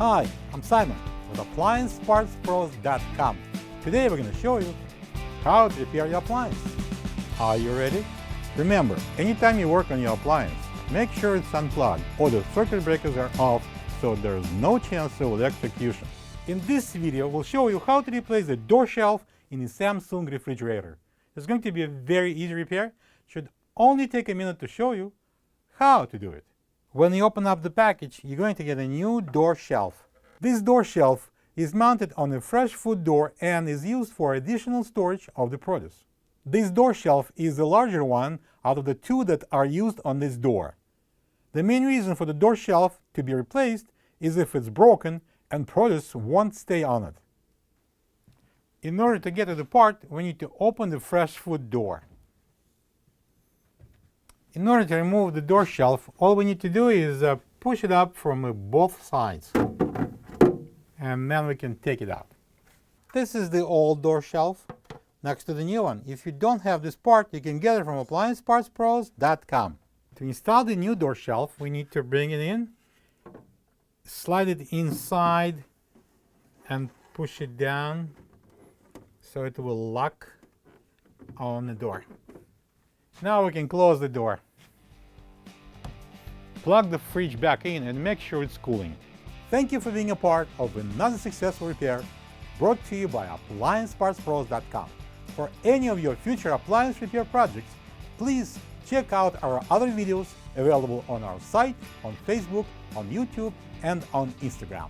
Hi, I'm Simon with AppliancePartsPros.com. Today we're going to show you how to repair your appliance. Are you ready? Remember, anytime you work on your appliance, make sure it's unplugged or the circuit breakers are off so there's no chance of electrocution. In this video, we'll show you how to replace the door shelf in a Samsung refrigerator. It's going to be a very easy repair. It should only take a minute to show you how to do it. When you open up the package, you're going to get a new door shelf. This door shelf is mounted on a fresh food door and is used for additional storage of the produce. This door shelf is the larger one out of the two that are used on this door. The main reason for the door shelf to be replaced is if it's broken and produce won't stay on it. In order to get to the part, we need to open the fresh food door. In order to remove the door shelf, all we need to do is push it up from both sides. And then we can take it out. This is the old door shelf next to the new one. If you don't have this part, you can get it from AppliancePartsPros.com. To install the new door shelf, we need to bring it in, slide it inside, and push it down so it will lock on the door. Now we can close the door. Plug the fridge back in and make sure it's cooling. Thank you for being a part of another successful repair brought to you by AppliancePartsPros.com. For any of your future appliance repair projects, please check out our other videos available on our site, on Facebook, on YouTube, and on Instagram.